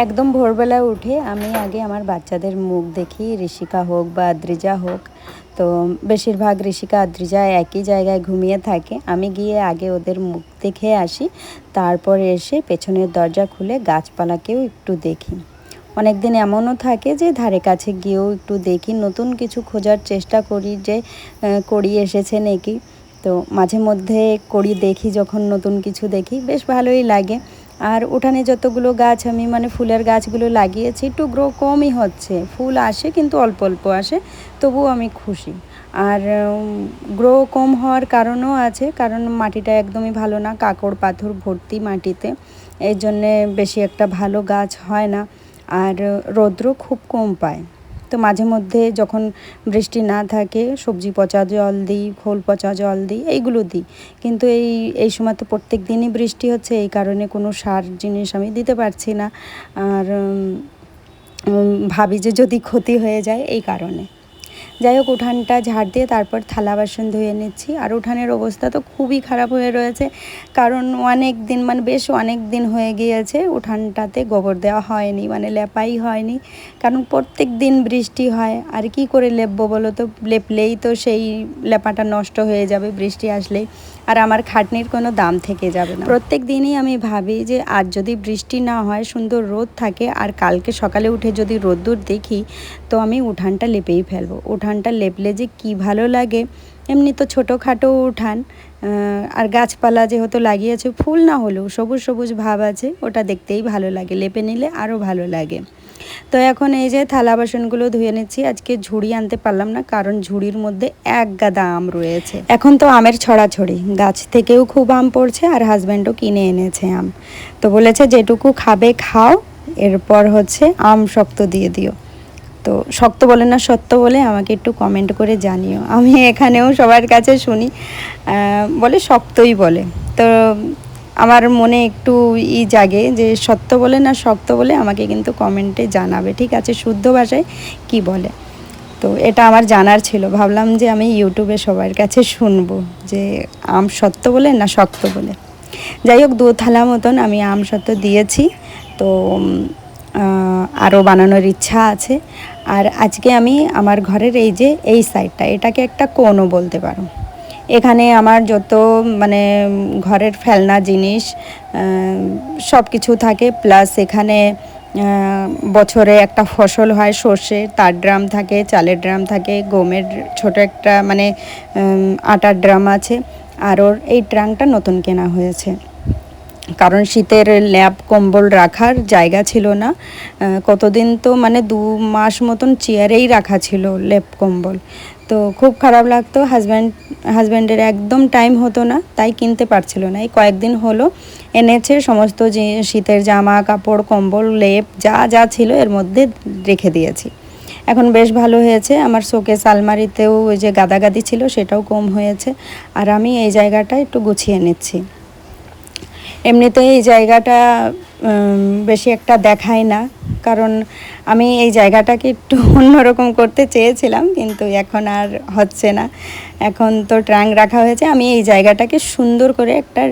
একদম ভোরবেলা উঠে আমি আগে আমার বাচ্চাদের মুখ দেখি, ঋষিকা হোক বা আদ্রিজা হোক। তো বেশিরভাগ ঋষিকা আদ্রিজা একই জায়গায় ঘুমিয়ে থাকে। আমি গিয়ে আগে ওদের মুখ দেখে আসি, তারপর এসে পেছনের দরজা খুলে গাছপালাকেও একটু দেখি। অনেক দিন এমনও থাকে যে ধারে কাছে গিয়েও একটু দেখি, নতুন কিছু খোঁজার চেষ্টা করি যে করি এসেছে নাকি। তো মাঝে মধ্যে করি দেখি, যখন নতুন কিছু দেখি বেশ ভালোই লাগে। আর উঠানে যতগুলো গাছ আমি ফুলের গাছগুলো লাগিয়েছি, একটু গ্রো কমই হচ্ছে, ফুল আসে কিন্তু অল্প অল্প আসে, তবুও আমি খুশি। আর গ্রো কম হওয়ার কারণও আছে, কারণ মাটিটা একদমই ভালো না, কাঁকড় পাথর ভর্তি মাটিতে, এই জন্যে বেশি একটা ভালো গাছ হয় না। আর রৌদ্র খুব কম পায়। তো মাঝে মধ্যে যখন বৃষ্টি না থাকে সবজি পচা জল দিই, খোল পচা জল দিই, এইগুলো দিই। কিন্তু এই সময় তো প্রত্যেক দিনই বৃষ্টি হচ্ছে, এই কারণে কোনো সার জিনিস আমি দিতে পারছি না। আর ভাবি যে যদি ক্ষতি হয়ে যায়, এই কারণে। যাই হোক, উঠানটা ঝাড় দিয়ে তারপর থালা বাসন ধুয়ে নিচ্ছি। আর উঠানের অবস্থা তো খুবই খারাপ হয়ে রয়েছে, কারণ অনেক দিন বেশ অনেক দিন হয়ে গিয়েছে উঠানটাতে গোবর দেওয়া হয়নি, লেপাই হয়নি। কারণ প্রত্যেক দিন বৃষ্টি হয়, আর কি করে লেপবো বলো তো? লেপলেই তো সেই লেপাটা নষ্ট হয়ে যাবে বৃষ্টি আসলেই, আর আমার খাটনির কোনো দাম থেকে যাবে না। প্রত্যেক দিনই আমি ভাবি যে আজ যদি বৃষ্টি না হয়, সুন্দর রোদ থাকে, আর কালকে সকালে উঠে যদি রোদ্দুর দেখি, তো আমি উঠানটা লেপেই ফেলবো। উঠানটা লেপলে যে কি ভালো লাগে। এমনি তো ছোটোখাটো উঠান, আর গাছপালা যেহেতু লাগিয়েছে, ফুল না হলেও সবুজ সবুজ ভাব আছে, ওটা দেখতেই ভালো লাগে, লেপে নিলে আরও ভালো লাগে। তো এখন এই যে থালা বাসনগুলো ধুয়ে নিচ্ছি। আজকে ঝুড়ি আনতে পারলাম না, কারণ ঝুড়ির মধ্যে এক গাদা আম রয়েছে। এখন তো আমের ছড়াছড়ি, গাছ থেকেও খুব আম পড়ছে, আর হাজব্যান্ডও কিনে এনেছে আম। তো বলেছে যেটুকু খাবে খাও, এরপর আম শক্ত দিয়ে দিও। তো শক্ত বলে না সত্য বলে আমাকে একটু কমেন্ট করে জানিও। আমি এখানেও সবার কাছে শুনি, বলে শক্তই বলে। তো আমার মনে একটু জাগে যে সত্য বলে না শক্ত বলে, আমাকে কিন্তু কমেন্টে জানাবে, ঠিক আছে, শুদ্ধ ভাষায় কি বলে। তো এটা আমার জানার ছিল, ভাবলাম যে আমি ইউটিউবে সবার কাছে শুনবো যে আম সত্য বলে না শক্ত বলে। যাই হোক, 2 থালা মতন আমি আম সত্য দিয়েছি। তো আরও বানানোর ইচ্ছা আছে। আর আজকে আমি আমার ঘরের এই সাইডটা, এটাকে একটা কোণও বলতে পারো। এখানে আমার যত ঘরের ফেলনা জিনিস সব কিছু থাকে, প্লাস এখানে বছরে একটা ফসল হয় সর্ষে, তার ড্রাম থাকে, চালের ড্রাম থাকে, গমের ছোট একটা আটার ড্রাম আছে। আর ওর এই ট্রাঙ্কটা নতুন কেনা হয়েছে, কারণ শীতের ল্যাপ কম্বল রাখার জায়গা ছিল না। কতদিন তো 2 মাস মতন চেয়ারেই রাখা ছিল ল্যাপ কম্বল। তো খুব খারাপ লাগতো, হাজব্যান্ডের একদম টাইম হতো না, তাই কিনতে পারছিল না। এই কয়েকদিন হলো এনেছে, সমস্ত যে শীতের জামা কাপড় কম্বল লেপ যা যা ছিল এর মধ্যে রেখে দিয়েছি। এখন বেশ ভালো হয়েছে। আমার শোকেস আলমারিতেও ওই যে গাদাগাদি ছিল, সেটাও কম হয়েছে। আর আমি এই জায়গাটা একটু গুছিয়ে নিচ্ছি। এমনিতে এই জায়গাটা বেশি একটা দেখায় না, কারণ আমি এই জায়গাটাকে একটু অন্যরকম করতে চেয়েছিলাম, কিন্তু এখন আর হচ্ছে না। এখন তো ট্রাঙ্ক রাখা হয়েছে, আমি এই জায়গাটাকে সুন্দর করে একটা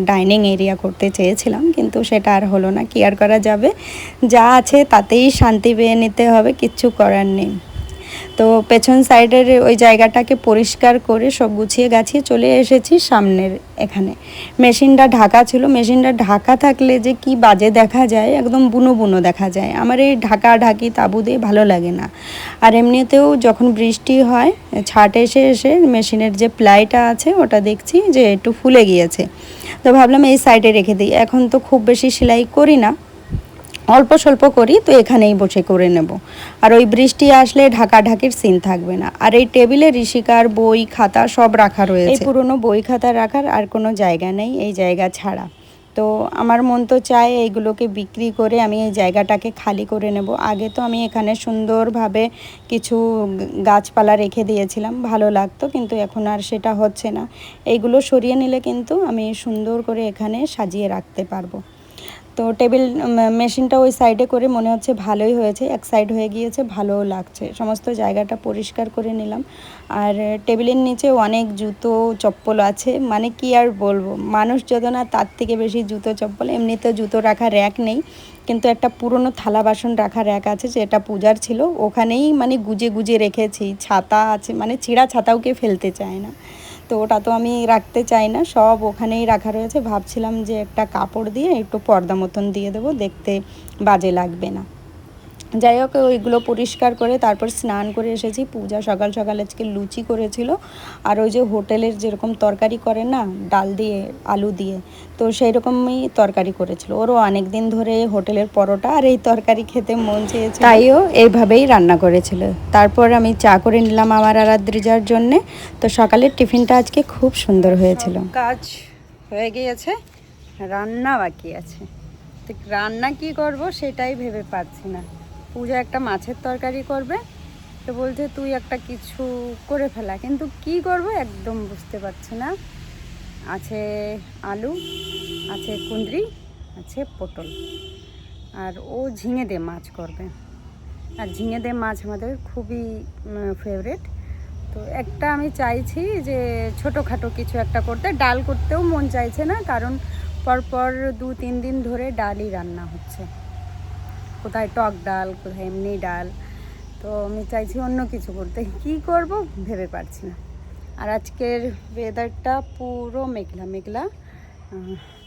ডাইনিং এরিয়া করতে চেয়েছিলাম, কিন্তু সেটা আর হলো না। কি আর করা যাবে, যা আছে তাতেই শান্তি পেয়ে নিতে হবে, কিচ্ছু করার নেই। তো পেছন সাইডের ওই জায়গাটাকে পরিষ্কার করে সব গুছিয়ে গাছিয়ে চলে এসেছি সামনের এখানে। মেশিনটা ঢাকা ছিল, মেশিনটা ঢাকা থাকলে যে কি বাজে দেখা যায়, একদম বুনো বুনো দেখা যায়। আমার এই ঢাকা ঢাকি তাঁবু দিয়ে ভালো লাগে না। আর এমনিতেও যখন বৃষ্টি হয়, ছাট এসে এসে মেশিনের যে প্লাইটা আছে ওটা দেখছি যে একটু ফুলে গিয়েছে। তো ভাবলাম এই সাইডে রেখে দিই। এখন তো খুব বেশি সেলাই করি না, অল্প স্বল্প করি, তো এখানেই বসে করে নেব। আর ওই বৃষ্টি আসলে ঢাকাঢাকির সিন থাকবে না। আর এই টেবিলে ঋষিকার বই খাতা সব রাখা রয়েছে, এই পুরনো বই খাতা রাখার আর কোনো জায়গা নেই এই জায়গা ছাড়া। তো আমার মন তো চায় এইগুলোকে বিক্রি করে আমি এই জায়গাটাকে খালি করে নেব। আগে তো আমি এখানে সুন্দরভাবে কিছু গাছপালা রেখে দিয়েছিলাম, ভালো লাগতো, কিন্তু এখন আর সেটা হচ্ছে না। এইগুলো সরিয়ে নিলে কিন্তু আমি সুন্দর করে এখানে সাজিয়ে রাখতে পারবো। তো টেবিল মেশিনটা ওই সাইডে করে মনে হচ্ছে ভালোই হয়েছে, এক সাইড হয়ে গিয়েছে, ভালোও লাগছে। সমস্ত জায়গাটা পরিষ্কার করে নিলাম। আর টেবিলের নিচে অনেক জুতো চপ্পল আছে, মানে কি আর বলবো, মানুষ যত না তার থেকে বেশি জুতো চপ্পল। এমনিতে জুতো রাখা র্যাক নেই, কিন্তু একটা পুরনো থালা বাসন রাখা র্যাক আছে, যেটা পূজার ছিল, ওখানেই মানে গুজে গুজে রেখেছি। ছাতা আছে, মানে ছেঁড়া ছাতাও কেউ ফেলতে চায় না, তো ওটা তো আমি রাখতে চাই না, সব ওখানেই রাখা রয়েছে। ভাবছিলাম যে একটা কাপড় দিয়ে একটু পর্দা মতন দিয়ে দেবো, দেখতে বাজে লাগবে না। যাই হোক, ওইগুলো পরিষ্কার করে তারপর স্নান করে এসেছি। পূজা সকাল সকাল আজকে লুচি করেছিল, আর ওই যে হোটেলের যেরকম তরকারি করে না, ডাল দিয়ে আলু দিয়ে, তো সেই রকমই তরকারি করেছিল। ওরও অনেক দিন ধরে হোটেলের পরোটা আর এই তরকারি খেতে মন চেয়েছে, তাইও এইভাবেই রান্না করেছিল। তারপর আমি চা করে নিলাম আমার আর আদ্রিজার জন্যে। তো সকালের টিফিনটা আজকে খুব সুন্দর হয়েছিল। কাজ হয়ে গিয়েছে, রান্না বাকি আছে। তো রান্না কি করব সেটাই ভেবে পাচ্ছি না। পূজা একটা মাছের তরকারি করবে, তো বলছে তুই একটা কিছু করে ফেলা, কিন্তু কি করব একদম বুঝতে পারছি না। আছে আলু, আছে কুঁদরি, আছে পটল, আর ও ঝিঙে দিয়ে মাছ করবে। আর ঝিঙে দিয়ে মাছ আমাদের খুবই ফেভারিট। তো একটা আমি চাইছি যে ছোটোখাটো কিছু একটা করতে, ডাল করতেও মন চাইছে না, কারণ পরপর 2-3 দিন ধরে ডালই রান্না হচ্ছে, কোথায় টক ডাল, কোথায় এমনি ডাল। তো আমি চাইছি অন্য কিছু করতে, কি করব ভেবে পারছি না। আর আজকের ওয়েদারটা পুরো মেঘলা মেঘলা,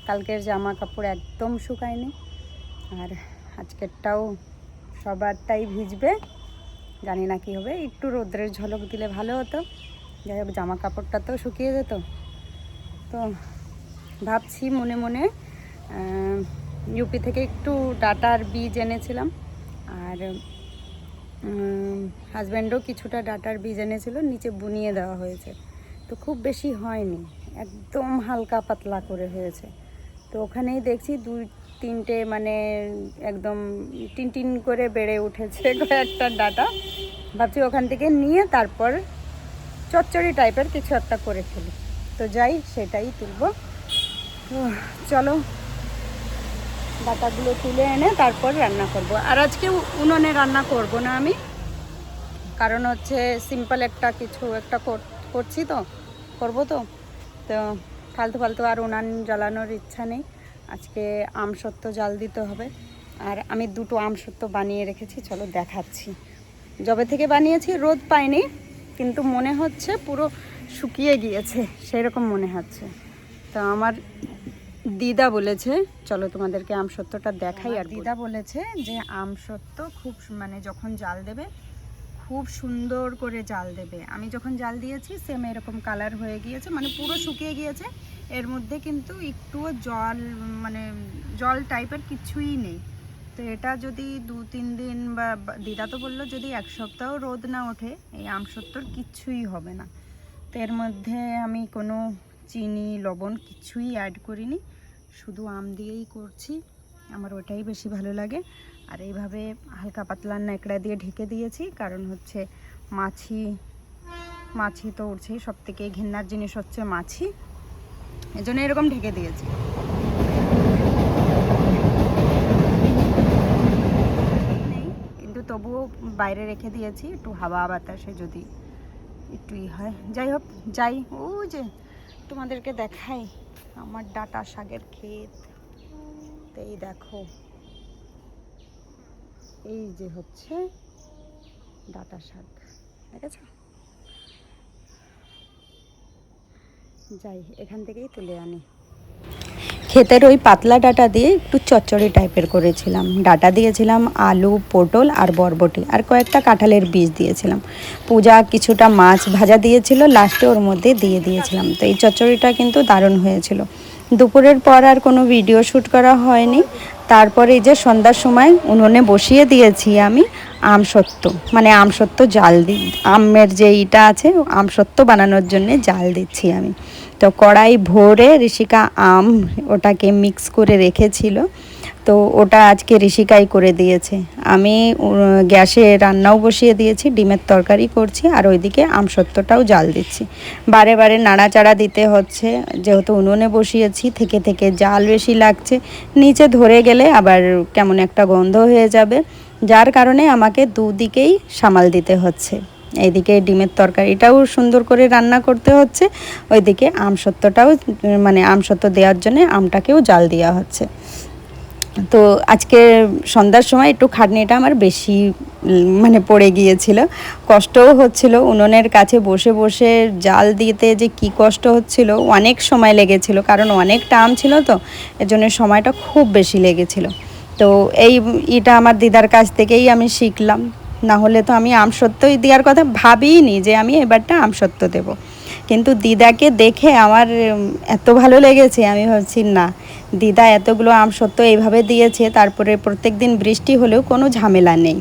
কালকের জামা কাপড় একদম শুকায়নি, আর আজকেরটাও সবারটাই ভিজবে। জানি না কী হবে, একটু রোদ্রের ঝলক দিলে ভালো হতো। যাই হোক, জামা কাপড়টা তো শুকিয়ে যেত। তো ভাবছি মনে মনে, ইউপি থেকে একটু ডাটার বীজ এনেছিলাম, আর হাজব্যান্ডও কিছুটা ডাটার বীজ এনেছিল, নিচে বুনিয়ে দেওয়া হয়েছে। তো খুব বেশি হয়নি, একদম হালকা পাতলা করে হয়েছে। তো ওখানেই দেখছি 2-3টে মানে একদম টিন করে বেড়ে উঠেছে কয়েকটা ডাটা। ভাবছি ওখান থেকে নিয়ে তারপর চচ্চড়ি টাইপের কিছু একটা করে ফেলি। তো যাই, সেটাই তুলব। তো চলো, ডাটাগুলো তুলে এনে তারপর রান্না করব। আর আজকে উনুনে রান্না করব না আমি, কারণ হচ্ছে সিম্পল একটা কিছু একটা করছি, তো করবো তো ফালতু আর উনান জ্বালানোর ইচ্ছা নেই। আজকে আমসত্ত্ব জাল দিতে হবে, আর আমি 2টো আমসত্ত্ব বানিয়ে রেখেছি, চলো দেখাচ্ছি। যবে থেকে বানিয়েছি রোদ পাইনি, কিন্তু মনে হচ্ছে পুরো শুকিয়ে গিয়েছে, সেই রকম মনে হচ্ছে। তো আমার দিদা বলেছে, চলো তোমাদেরকে আমসত্ত্বটা দেখাই। আর দিদা বলেছে যে আমসত্ত্ব খুব মানে যখন জাল দেবে খুব সুন্দর করে জাল দেবে। আমি যখন জাল দিয়েছি সেম এরকম কালার হয়ে গিয়েছে, মানে পুরো শুকিয়ে গিয়েছে, এর মধ্যে কিন্তু একটুও জল মানে জল টাইপের কিছুই নেই। তো এটা যদি 2-3 দিন বা দিদা তো বললো যদি 1 সপ্তাহ রোদ না ওঠে এই আমসত্ত্বর কিচ্ছুই হবে না। তো এর মধ্যে আমি কোনো চিনি লবণ কিছুই অ্যাড করিনি, শুধু আম দিয়েই করছি, আমার ওটাই বেশি ভালো লাগে। আর এইভাবে হালকা পাতলা ন্যাকড়া দিয়ে ঢেকে দিয়েছি, কারণ হচ্ছে মাছি তো উঠছেই, সব থেকে ঘেন্নার জিনিস হচ্ছে মাছি, এজন্য এরকম ঢেকে দিয়েছি। কিন্তু তবুও বাইরে রেখে দিয়েছি, একটু হাওয়া বাতাসে যদি একটু হয়। যাই হোক, যাই, ও যে তোমাদেরকে দেখাই আমার ডাটা শাকের ক্ষেত। এই দেখো, এই যে হচ্ছে ডাটা শাক, দেখেছো? যাই, এখান থেকেই তুলে আনি। ক্ষেতের ওই পাতলা ডাটা দিয়ে একটু চচ্চড়ি টাইপের করেছিলাম। ডাটা দিয়েছিলাম, আলু, পটল আর বরবটি, আর কয়েকটা কাঁঠালের বীজ দিয়েছিলাম। পূজা কিছুটা মাছ ভাজা দিয়েছিল, লাস্টে ওর মধ্যে দিয়ে দিয়েছিলাম। তো এই চচ্চড়িটা কিন্তু দারুণ হয়েছিল। দুপুরের পর আর কোনো ভিডিও শ্যুট করা হয়নি। তারপরে এই যে সন্ধ্যার সময় উনুনে বসিয়ে দিয়েছি আমি আমসত্ত্ব, মানে আমসত্ত্ব জাল দিই, আমের যে ইটা আছে আমসত্ত্ব বানানোর জন্য জাল দিচ্ছি আমি। তো কড়াই ভরে ঋষিকা আম ওটাকে মিক্স করে রেখেছিল, তো ওটা আজকে ঋষিকাই করে দিয়েছে। আমি গ্যাসে রান্নাও বসিয়ে দিয়েছি, ডিমের তরকারি করছি, আর ওইদিকে আমসত্ত্বটাও জাল দিচ্ছি। বারে বারে নাড়াচাড়া দিতে হচ্ছে, যেহেতু উনুনে বসিয়েছি, থেকে থেকে জাল বেশি লাগছে, নিচে ধরে গেলে আবার কেমন একটা গন্ধ হয়ে যাবে, যার কারণে আমাকে দুদিকেই সামাল দিতে হচ্ছে। এইদিকে ডিমের তরকারিটাও সুন্দর করে রান্না করতে হচ্ছে, ওইদিকে আমসত্ত্বটাও মানে আমসত্ত্ব দেওয়ার জন্য আমটাকেও জাল দেওয়া হচ্ছে। তো আজকে সন্ধ্যার সময় একটু খাটনিটা আমার বেশি মানে পড়ে গিয়েছিল, কষ্টও হচ্ছিল। উনুনের কাছে বসে বসে জাল দিতে যে কি কষ্ট হচ্ছিল, অনেক সময় লেগেছিল, কারণ অনেকটা আম ছিল, তো এর জন্য সময়টা খুব বেশি লেগেছিল। তো এটা আমার দিদার কাছ থেকেই আমি শিখলাম, না হলে তো আমি আমসত্ত্বই দেওয়ার কথা ভাবিনি যে আমি এবারটা আমসত্ত্ব দেব। কিন্তু দিদাকে দেখে আমার এত ভালো লেগেছে, আমি ভাবছি না, দিদা এতগুলো আমসত্ত্ব এইভাবে দিয়েছে, তারপরে প্রত্যেক দিন বৃষ্টি হলেও কোনো ঝামেলা নেই।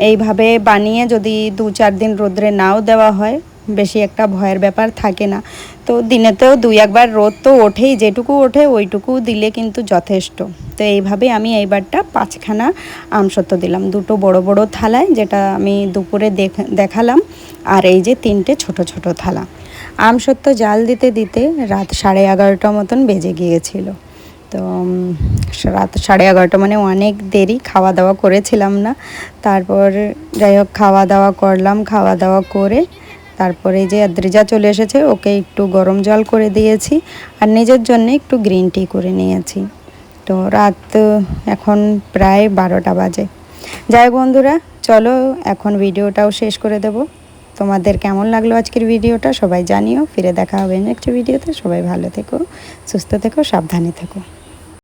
এইভাবে বানিয়ে যদি 2-4 দিন রোদ্রে নাও দেওয়া হয়, বেশি একটা ভয়ের ব্যাপার থাকে না। তো দিনেতেও 2-1বার রোদ তো ওঠেই, যেটুকু ওঠে ওইটুকু দিলে কিন্তু যথেষ্ট। তো এইভাবে আমি এইবারটা 5খানা আমসত্ত্ব দিলাম, 2টো বড় বড় থালায়, যেটা আমি দুপুরে দেখালাম, আর এই যে 3টে ছোট ছোট থালা। আমসত্ত্ব জাল দিতে দিতে রাত 11:30 মতন বেজে গিয়েছিল। তো রাত 11:30 মানে অনেক দেরি, খাওয়া দাওয়া করেছিলাম না। তারপর যাই হোক খাওয়া দাওয়া করলাম, খাওয়া দাওয়া করে তারপরে যে আদ্রিজা চলে এসেছে, ওকে একটু গরম জল করে দিয়েছি, আর নিজের জন্য একটু গ্রিন টি করে নিয়েছি। তো রাত এখন প্রায় 12টা বাজে। যাই হোক বন্ধুরা, চলো এখন ভিডিওটাও শেষ করে দেব। তোমাদের কেমন লাগলো আজকের ভিডিওটা সবাই জানিও। ফিরে দেখা হবে নেক্সট ভিডিওতে। সবাই ভালো থেকো, সুস্থ থেকো, সাবধানে থেকো।